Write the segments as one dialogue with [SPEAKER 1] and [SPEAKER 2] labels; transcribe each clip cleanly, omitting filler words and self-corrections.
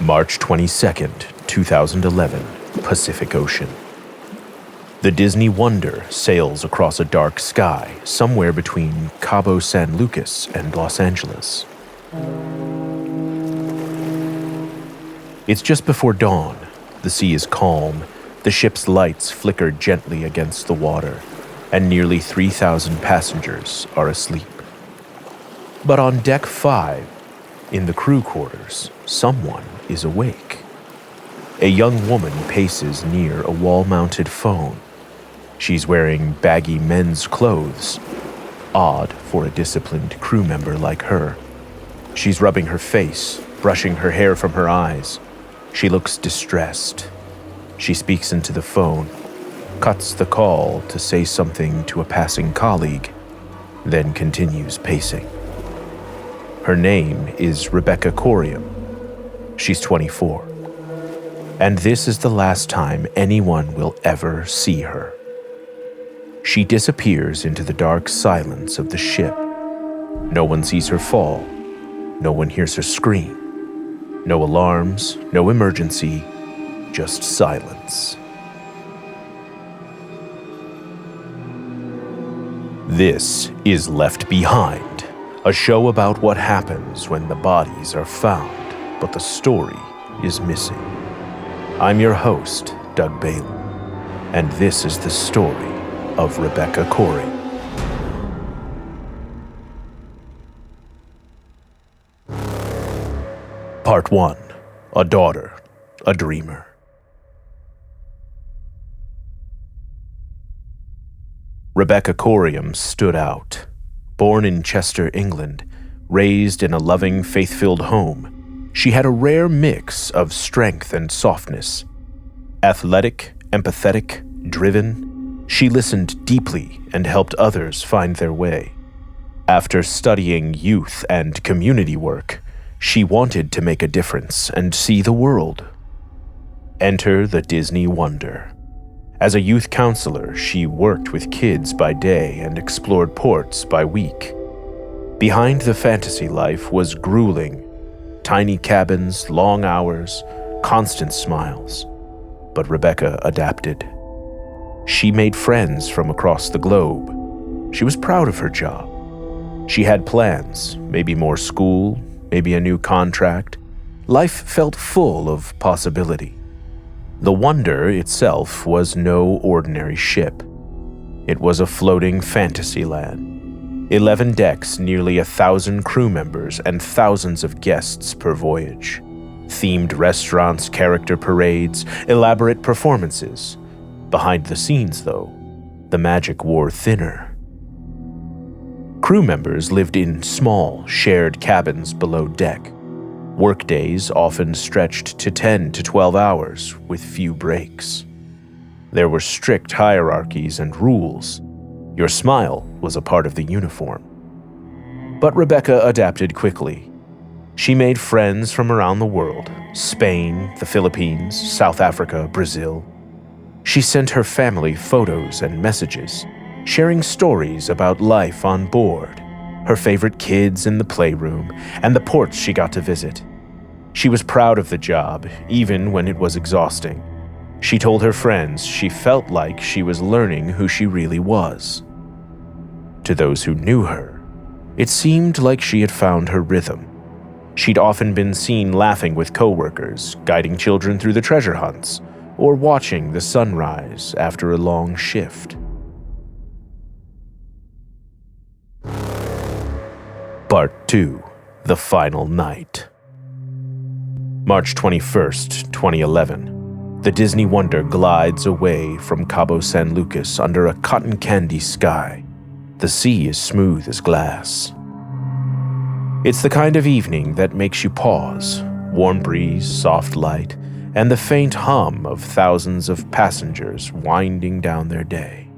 [SPEAKER 1] March 22nd, 2011, Pacific Ocean. The Disney Wonder sails across a dark sky somewhere between Cabo San Lucas and Los Angeles. It's just before dawn. The sea is calm, the ship's lights flicker gently against the water, and nearly 3,000 passengers are asleep. But on Deck 5, in the crew quarters, someone is awake. A young woman paces near a wall-mounted phone. She's wearing baggy men's clothes, odd for a disciplined crew member like her. She's rubbing her face, brushing her hair from her eyes. She looks distressed. She speaks into the phone, cuts the call to say something to a passing colleague, then continues pacing. Her name is Rebecca Coriam. She's 24. And this is the last time anyone will ever see her. She disappears into the dark silence of the ship. No one sees her fall. No one hears her scream. No alarms, no emergency, just silence. This is Left Behind, a show about what happens when the bodies are found, but the story is missing. I'm your host, Doug Bailey, and this is the story of Rebecca Coriam. Part 1. A Daughter, a Dreamer. Rebecca Coriam stood out. Born in Chester, England, raised in a loving, faith-filled home, she had a rare mix of strength and softness. Athletic, empathetic, driven, she listened deeply and helped others find their way. After studying youth and community work, she wanted to make a difference and see the world. Enter the Disney Wonder. As a youth counselor, she worked with kids by day and explored ports by week. Behind the fantasy life was grueling. Tiny cabins, long hours, constant smiles. But Rebecca adapted. She made friends from across the globe. She was proud of her job. She had plans, maybe more school, maybe a new contract. Life felt full of possibility. The Wonder itself was no ordinary ship. It was a floating fantasy land. 11 decks, nearly 1,000 crew members, and thousands of guests per voyage. Themed restaurants, character parades, elaborate performances. Behind the scenes, though, the magic wore thinner. Crew members lived in small, shared cabins below deck. Workdays often stretched to 10 to 12 hours with few breaks. There were strict hierarchies and rules. Your smile was a part of the uniform. But Rebecca adapted quickly. She made friends from around the world: Spain, the Philippines, South Africa, Brazil. She sent her family photos and messages, sharing stories about life on board, her favorite kids in the playroom, and the ports she got to visit. She was proud of the job, even when it was exhausting. She told her friends she felt like she was learning who she really was. To those who knew her, it seemed like she had found her rhythm. She'd often been seen laughing with coworkers, guiding children through the treasure hunts, or watching the sunrise after a long shift. Part 2. The Final Night. March 21st, 2011. The Disney Wonder glides away from Cabo San Lucas under a cotton candy sky. The sea is smooth as glass. It's the kind of evening that makes you pause. Warm breeze, soft light, and the faint hum of thousands of passengers winding down their day.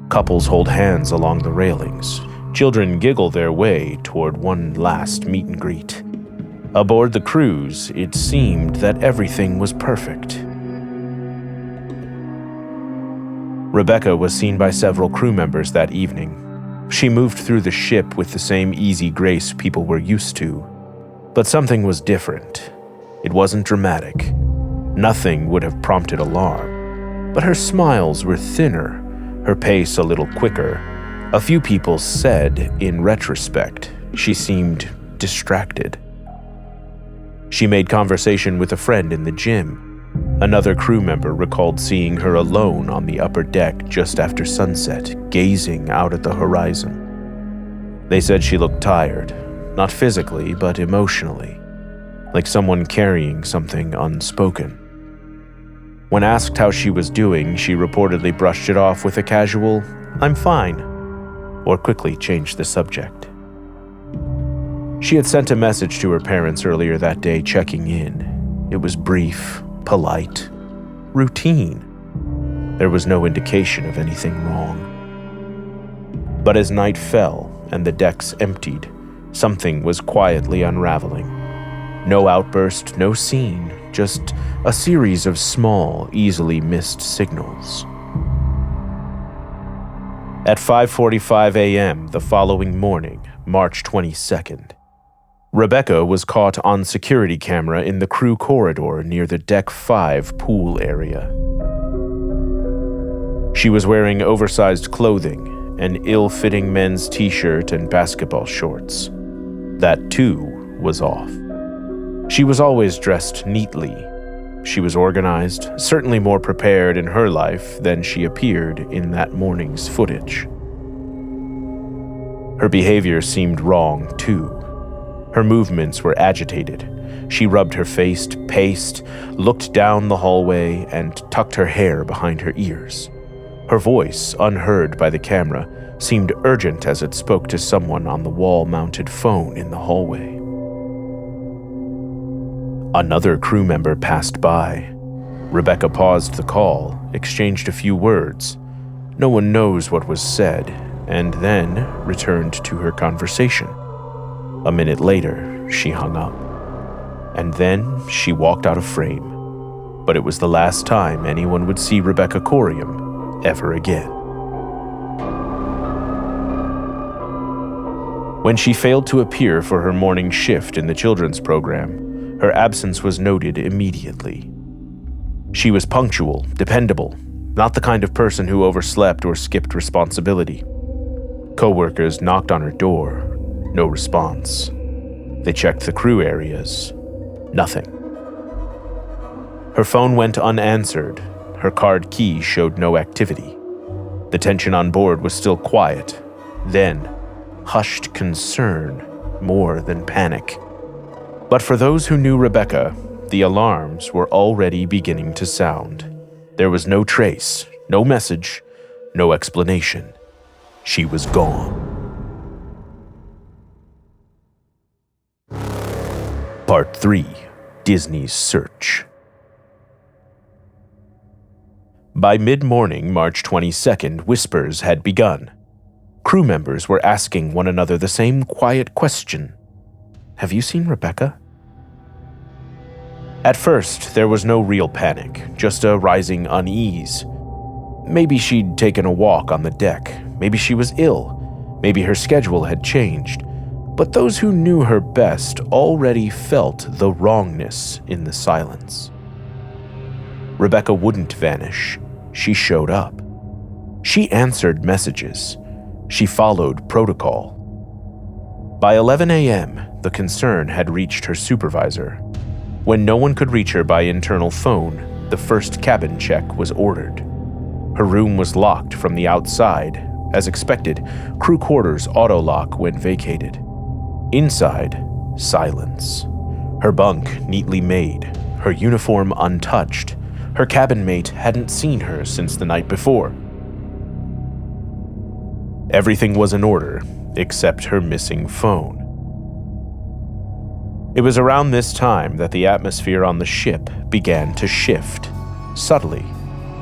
[SPEAKER 1] Couples hold hands along the railings. Children giggle their way toward one last meet and greet. Aboard the cruise, it seemed that everything was perfect. Rebecca was seen by several crew members that evening. She moved through the ship with the same easy grace people were used to. But something was different. It wasn't dramatic. Nothing would have prompted alarm. But her smiles were thinner, her pace a little quicker. A few people said, in retrospect, she seemed distracted. She made conversation with a friend in the gym. Another crew member recalled seeing her alone on the upper deck just after sunset, gazing out at the horizon. They said she looked tired, not physically, but emotionally, like someone carrying something unspoken. When asked how she was doing, she reportedly brushed it off with a casual, "I'm fine," or quickly changed the subject. She had sent a message to her parents earlier that day checking in. It was brief, polite, routine. There was no indication of anything wrong. But as night fell and the decks emptied, something was quietly unraveling. No outburst, no scene, just a series of small, easily missed signals. At 5:45 a.m. the following morning, March 22nd, Rebecca was caught on security camera in the crew corridor near the Deck 5 pool area. She was wearing oversized clothing, an ill-fitting men's t-shirt and basketball shorts. That, too, was off. She was always dressed neatly. She was organized, certainly more prepared in her life than she appeared in that morning's footage. Her behavior seemed wrong, too. Her movements were agitated. She rubbed her face, paced, looked down the hallway, and tucked her hair behind her ears. Her voice, unheard by the camera, seemed urgent as it spoke to someone on the wall-mounted phone in the hallway. Another crew member passed by. Rebecca paused the call, exchanged a few words. No one knows what was said, and then returned to her conversation. A minute later, she hung up. And then she walked out of frame. But it was the last time anyone would see Rebecca Coriam ever again. When she failed to appear for her morning shift in the children's program, her absence was noted immediately. She was punctual, dependable, not the kind of person who overslept or skipped responsibility. Coworkers knocked on her door. No response. They checked the crew areas. Nothing. Her phone went unanswered. Her card key showed no activity. The tension on board was still quiet. Then, hushed concern more than panic. But for those who knew Rebecca, the alarms were already beginning to sound. There was no trace, no message, no explanation. She was gone. Part 3. Disney's Search. By mid-morning, March 22nd, whispers had begun. Crew members were asking one another the same quiet question. Have you seen Rebecca? At first, there was no real panic, just a rising unease. Maybe she'd taken a walk on the deck. Maybe she was ill. Maybe her schedule had changed. But those who knew her best already felt the wrongness in the silence. Rebecca wouldn't vanish. She showed up. She answered messages. She followed protocol. By 11 a.m., the concern had reached her supervisor. When no one could reach her by internal phone, the first cabin check was ordered. Her room was locked from the outside. As expected, crew quarters auto-lock when vacated. Inside, silence. Her bunk neatly made, her uniform untouched. Her cabin mate hadn't seen her since the night before. Everything was in order, except her missing phone. It was around this time that the atmosphere on the ship began to shift, subtly,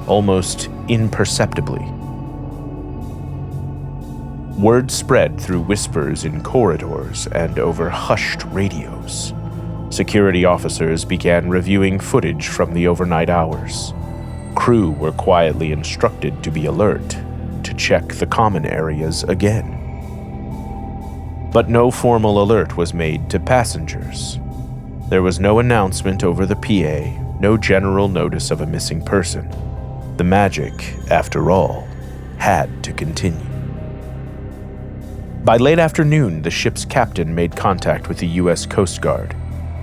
[SPEAKER 1] almost imperceptibly. Word spread through whispers in corridors and over hushed radios. Security officers began reviewing footage from the overnight hours. Crew were quietly instructed to be alert, to check the common areas again. But no formal alert was made to passengers. There was no announcement over the PA, no general notice of a missing person. The magic, after all, had to continue. By late afternoon, the ship's captain made contact with the U.S. Coast Guard,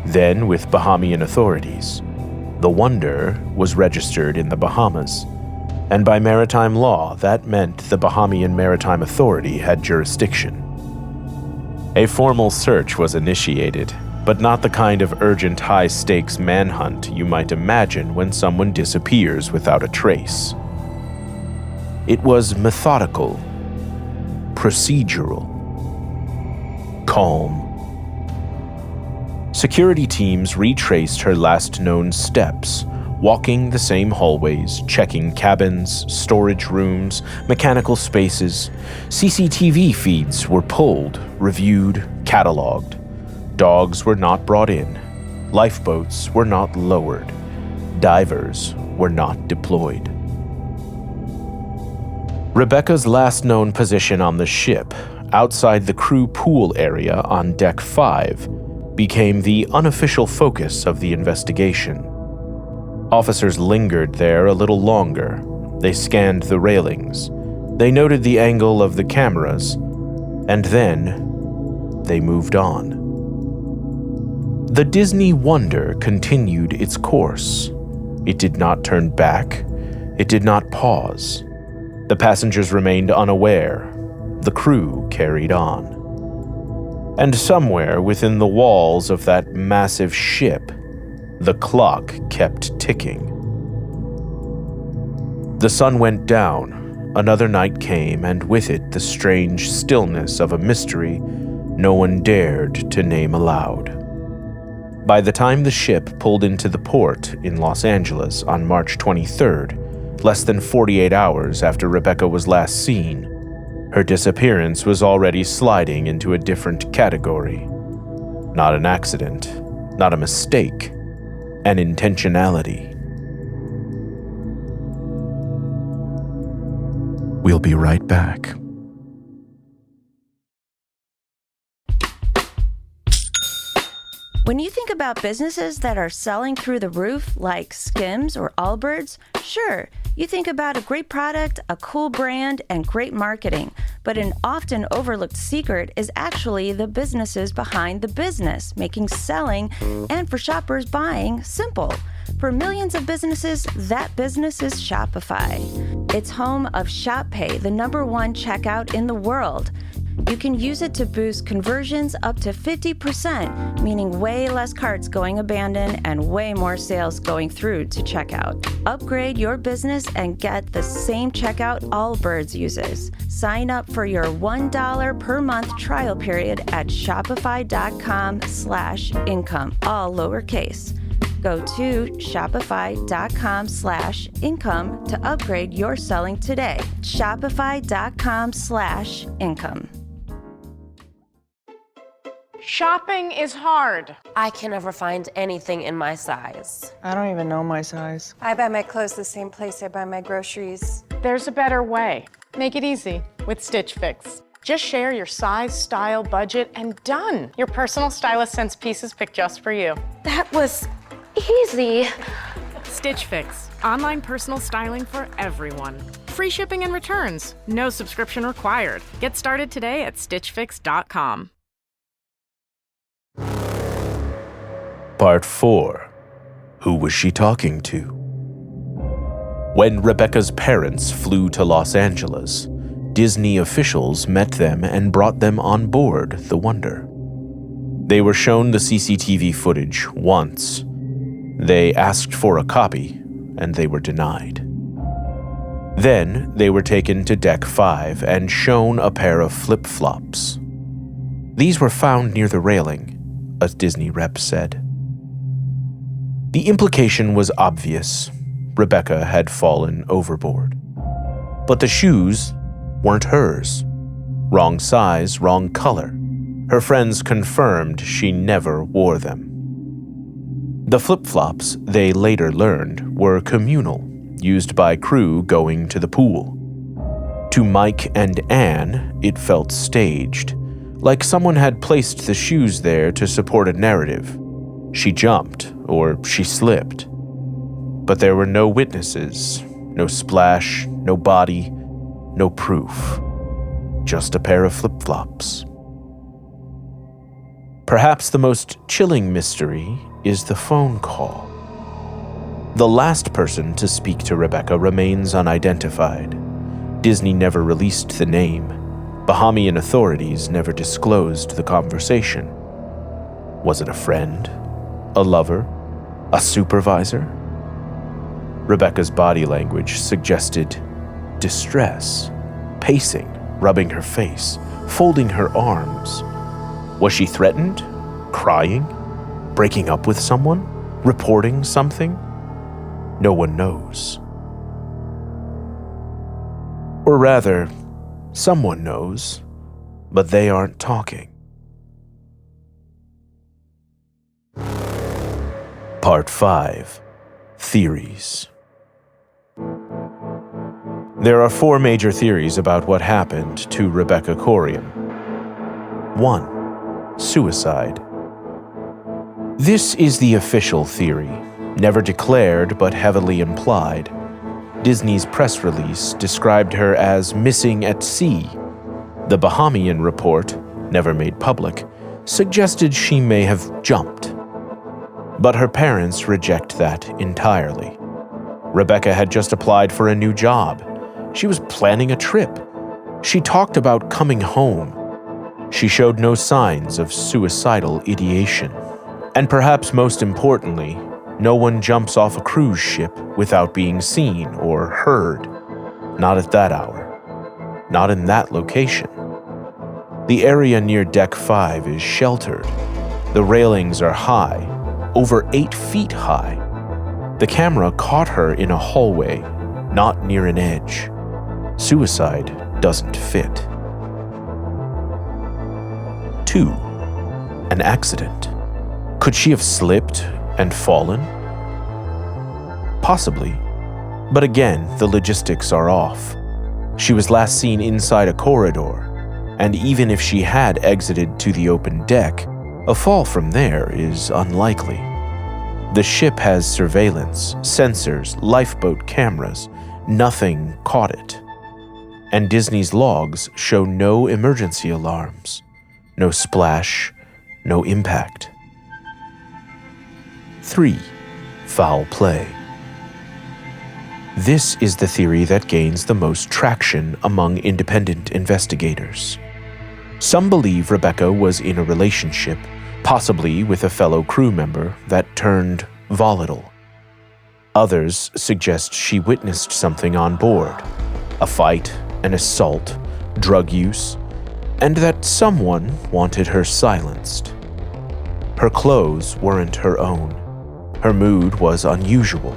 [SPEAKER 1] then with Bahamian authorities. The Wonder was registered in the Bahamas, and by maritime law, that meant the Bahamian Maritime Authority had jurisdiction. A formal search was initiated, but not the kind of urgent high-stakes manhunt you might imagine when someone disappears without a trace. It was methodical, procedural, calm. Security teams retraced her last known steps, walking the same hallways, checking cabins, storage rooms, mechanical spaces. CCTV feeds were pulled, reviewed, cataloged. Dogs were not brought in. Lifeboats were not lowered. Divers were not deployed. Rebecca's last known position on the ship, outside the crew pool area on Deck 5, became the unofficial focus of the investigation. Officers lingered there a little longer. They scanned the railings. They noted the angle of the cameras. And then they moved on. The Disney Wonder continued its course. It did not turn back. It did not pause. The passengers remained unaware. The crew carried on. And somewhere within the walls of that massive ship, the clock kept ticking. The sun went down. Another night came, and with it the strange stillness of a mystery no one dared to name aloud. By the time the ship pulled into the port in Los Angeles on March 23rd, less than 48 hours after Rebecca was last seen, her disappearance was already sliding into a different category. Not an accident, not a mistake, an intentionality. We'll be right back.
[SPEAKER 2] When you think about businesses that are selling through the roof, like Skims or Allbirds, sure, you think about a great product, a cool brand, and great marketing. But an often overlooked secret is actually the businesses behind the business, making selling and for shoppers buying simple. For millions of businesses, that business is Shopify. It's home of ShopPay, the #1 checkout in the world. You can use it to boost conversions up to 50%, meaning way less carts going abandoned and way more sales going through to checkout. Upgrade your business and get the same checkout Allbirds uses. Sign up for your $1 per month trial period at shopify.com/income, all lowercase. Go to shopify.com/income to upgrade your selling today. Shopify.com/income.
[SPEAKER 3] Shopping is hard.
[SPEAKER 4] I can never find anything in my size.
[SPEAKER 5] I don't even know my size.
[SPEAKER 6] I buy my clothes the same place I buy my groceries.
[SPEAKER 3] There's a better way. Make it easy with Stitch Fix. Just share your size, style, budget, and done. Your personal stylist sends pieces picked just for you.
[SPEAKER 4] That was easy.
[SPEAKER 7] Stitch Fix. Online personal styling for everyone. Free shipping and returns. No subscription required. Get started today at stitchfix.com.
[SPEAKER 1] Part 4. Who was she talking to? When Rebecca's parents flew to Los Angeles, Disney officials met them and brought them on board the Wonder. They were shown the CCTV footage once. They asked for a copy, and they were denied. Then they were taken to Deck 5 and shown a pair of flip-flops. These were found near the railing, a Disney rep said. The implication was obvious. Rebecca had fallen overboard. But the shoes weren't hers. Wrong size, wrong color. Her friends confirmed she never wore them. The flip-flops, they later learned, were communal, used by crew going to the pool. To Mike and Anne, it felt staged, like someone had placed the shoes there to support a narrative. She jumped or she slipped. But there were no witnesses, no splash, no body, no proof. Just a pair of flip-flops. Perhaps the most chilling mystery is the phone call. The last person to speak to Rebecca remains unidentified. Disney never released the name. Bahamian authorities never disclosed the conversation. Was it a friend? A lover? A supervisor? Rebecca's body language suggested distress, pacing, rubbing her face, folding her arms. Was she threatened? Crying? Breaking up with someone? Reporting something? No one knows. Or rather, someone knows, but they aren't talking. Part 5. Theories. There are 4 major theories about what happened to Rebecca Coriam. 1. Suicide. This is the official theory, never declared but heavily implied. Disney's press release described her as missing at sea. The Bahamian report, never made public, suggested she may have jumped. But her parents reject that entirely. Rebecca had just applied for a new job. She was planning a trip. She talked about coming home. She showed no signs of suicidal ideation. And perhaps most importantly, no one jumps off a cruise ship without being seen or heard. Not at that hour. Not in that location. The area near Deck 5 is sheltered. The railings are high, over 8 feet high. The camera caught her in a hallway, not near an edge. Suicide doesn't fit. 2. An accident. Could she have slipped and fallen? Possibly. But again, the logistics are off. She was last seen inside a corridor, and even if she had exited to the open deck, a fall from there is unlikely. The ship has surveillance, sensors, lifeboat cameras. Nothing caught it. And Disney's logs show no emergency alarms, no splash, no impact. 3. Foul play. This is the theory that gains the most traction among independent investigators. Some believe Rebecca was in a relationship, possibly with a fellow crew member, that turned volatile. Others suggest she witnessed something on board, a fight, an assault, drug use, and that someone wanted her silenced. Her clothes weren't her own. Her mood was unusual.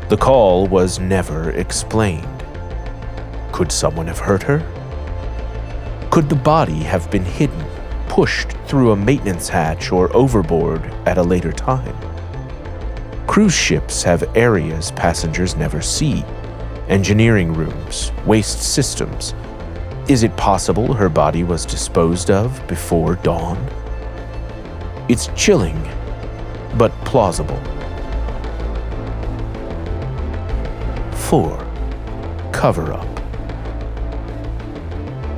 [SPEAKER 1] The call was never explained. Could someone have hurt her? Could the body have been hidden, pushed through a maintenance hatch or overboard at a later time? Cruise ships have areas passengers never see, engineering rooms, waste systems. Is it possible her body was disposed of before dawn? It's chilling, but plausible. 4. Cover-up.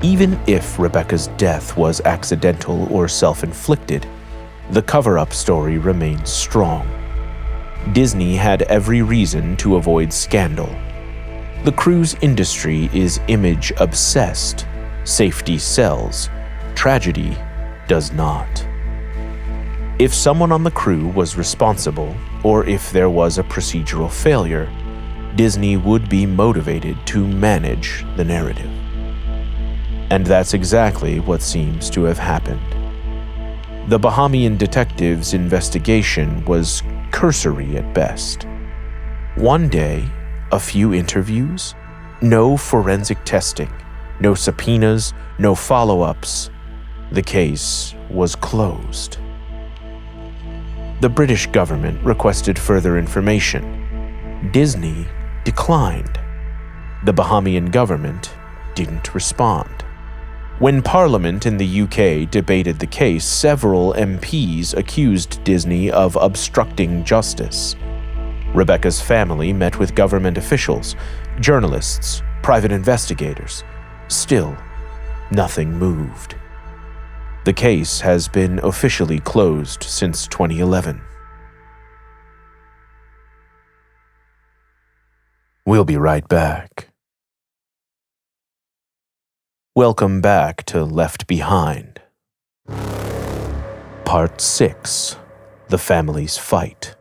[SPEAKER 1] Even if Rebecca's death was accidental or self-inflicted, the cover-up story remains strong. Disney had every reason to avoid scandal. The cruise industry is image-obsessed. Safety sells. Tragedy does not. If someone on the crew was responsible, or if there was a procedural failure, Disney would be motivated to manage the narrative. And that's exactly what seems to have happened. The Bahamian detectives' investigation was cursory at best. One day, a few interviews, no forensic testing, no subpoenas, no follow-ups. The case was closed. The British government requested further information. Disney declined. The Bahamian government didn't respond. When Parliament in the UK debated the case, several MPs accused Disney of obstructing justice. Rebecca's family met with government officials, journalists, private investigators. Still, nothing moved. The case has been officially closed since 2011. We'll be right back. Welcome back to Left Behind. Part 6. The Family's Fight.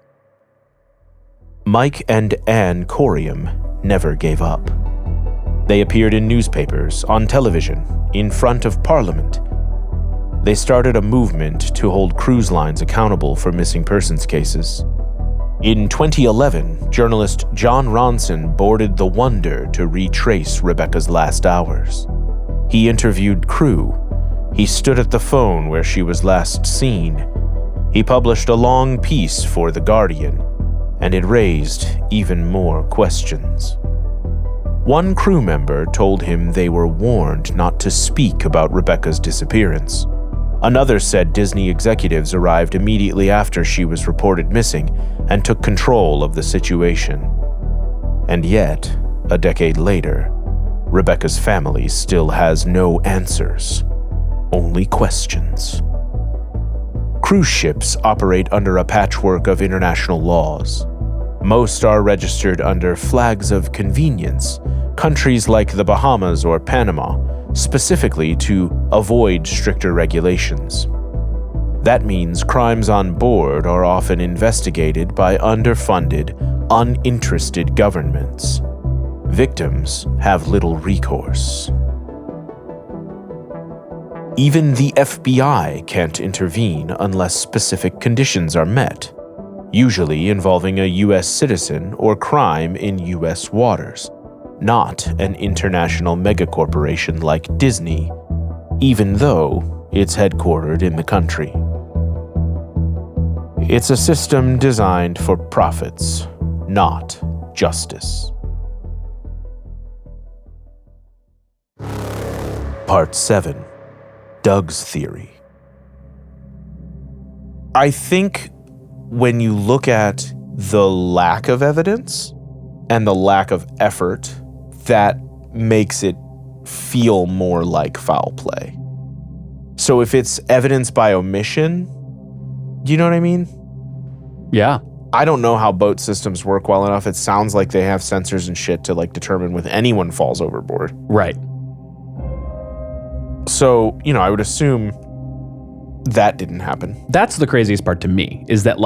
[SPEAKER 1] Mike and Anne Coriam never gave up. They appeared in newspapers, on television, in front of Parliament. They started a movement to hold cruise lines accountable for missing persons cases. In 2011, journalist John Ronson boarded the Wonder to retrace Rebecca's last hours. He interviewed crew. He stood at the phone where she was last seen. He published a long piece for The Guardian, and it raised even more questions. One crew member told him they were warned not to speak about Rebecca's disappearance. Another said Disney executives arrived immediately after she was reported missing and took control of the situation. And yet, a decade later, Rebecca's family still has no answers, only questions. Cruise ships operate under a patchwork of international laws. Most are registered under flags of convenience, countries like the Bahamas or Panama, specifically to avoid stricter regulations. That means crimes on board are often investigated by underfunded, uninterested governments. Victims have little recourse. Even the FBI can't intervene unless specific conditions are met, usually involving a U.S. citizen or crime in U.S. waters, not an international megacorporation like Disney, even though it's headquartered in the country. It's a system designed for profits, not justice. Part 7. Doug's Theory. I think when you look at the lack of evidence and the lack of effort, that makes it feel more like foul play. So if it's evidence by omission, do you know what I mean?
[SPEAKER 8] Yeah.
[SPEAKER 1] I don't know how boat systems work well enough. It sounds like they have sensors and shit to determine when anyone falls overboard.
[SPEAKER 8] Right.
[SPEAKER 1] So, I would assume that didn't happen.
[SPEAKER 8] That's the craziest part to me, is that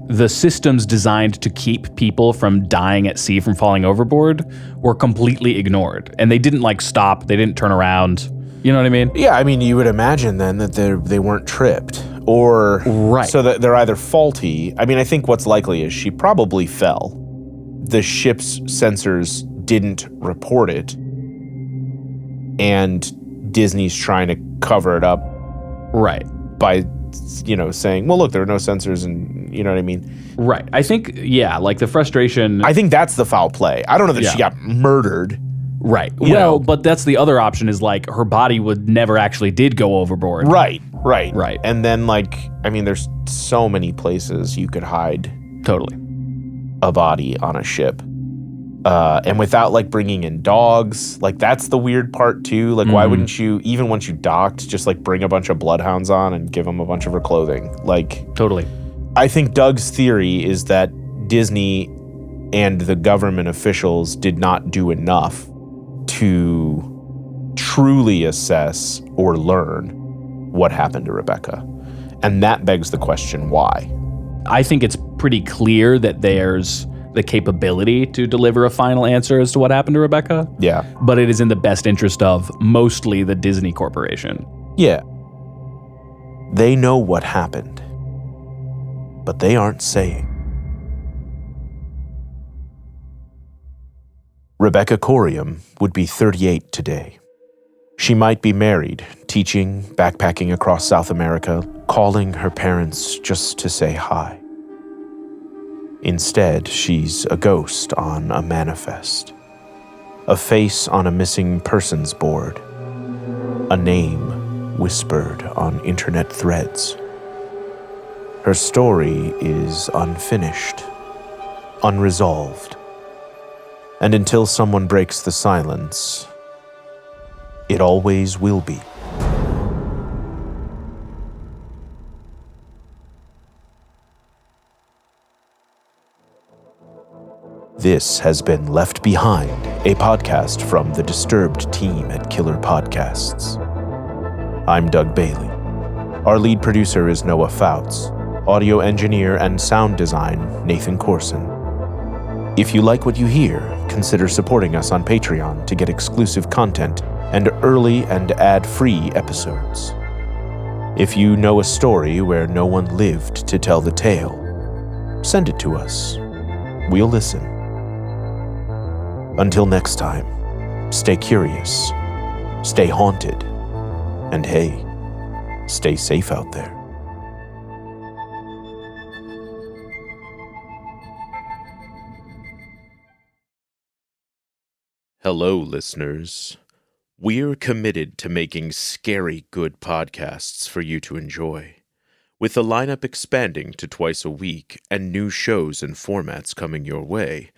[SPEAKER 8] the systems designed to keep people from dying at sea from falling overboard were completely ignored. And they didn't stop, they didn't turn around. You know what I mean?
[SPEAKER 1] Yeah, you would imagine then that they weren't tripped. Or
[SPEAKER 8] right.
[SPEAKER 1] So that they're either faulty. I think what's likely is she probably fell. The ship's sensors didn't report it. And Disney's trying to cover it up.
[SPEAKER 8] Right.
[SPEAKER 1] By, saying, well, look, there are no sensors and, you know what I mean?
[SPEAKER 8] Right. I think, yeah, the frustration.
[SPEAKER 1] I think that's the foul play. I don't know that she got murdered.
[SPEAKER 8] Right. Well, but that's the other option is her body never actually did go overboard.
[SPEAKER 1] Right. And then there's so many places you could hide.
[SPEAKER 8] Totally.
[SPEAKER 1] A body on a ship. And without bringing in dogs, that's the weird part too. Why wouldn't you, even once you docked, just bring a bunch of bloodhounds on and give them a bunch of her clothing?
[SPEAKER 8] Totally.
[SPEAKER 1] I think Doug's theory is that Disney and the government officials did not do enough to truly assess or learn what happened to Rebecca. And that begs the question, why?
[SPEAKER 8] I think it's pretty clear that there's the capability to deliver a final answer as to what happened to Rebecca.
[SPEAKER 1] Yeah.
[SPEAKER 8] But it is in the best interest of mostly the Disney Corporation.
[SPEAKER 1] Yeah. They know what happened, but they aren't saying. Rebecca Coriam would be 38 today. She might be married, teaching, backpacking across South America, calling her parents just to say hi. Instead, she's a ghost on a manifest, a face on a missing persons board, a name whispered on internet threads. Her story is unfinished, unresolved, and until someone breaks the silence, it always will be. This has been Left Behind, a podcast from the Disturbed team at Killer Podcasts. I'm Doug Bailey. Our lead producer is Noah Fouts, audio engineer and sound design Nathan Corson. If you like what you hear, consider supporting us on Patreon to get exclusive content and early and ad-free episodes. If you know a story where no one lived to tell the tale, send it to us. We'll listen. Until next time, stay curious, stay haunted, and hey, stay safe out there. Hello, listeners. We're committed to making scary good podcasts for you to enjoy. With the lineup expanding to twice a week and new shows and formats coming your way,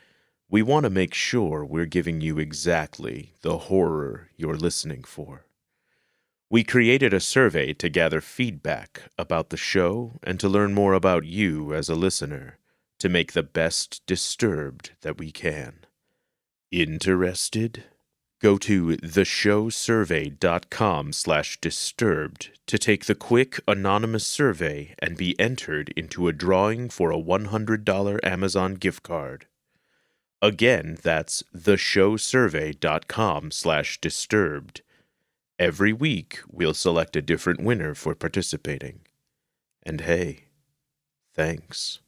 [SPEAKER 1] we want to make sure we're giving you exactly the horror you're listening for. We created a survey to gather feedback about the show and to learn more about you as a listener to make the best Disturbed that we can. Interested? Go to theshowsurvey.com/disturbed to take the quick, anonymous survey and be entered into a drawing for a $100 Amazon gift card. Again, that's theshowsurvey.com/disturbed. Every week, we'll select a different winner for participating. And hey, thanks.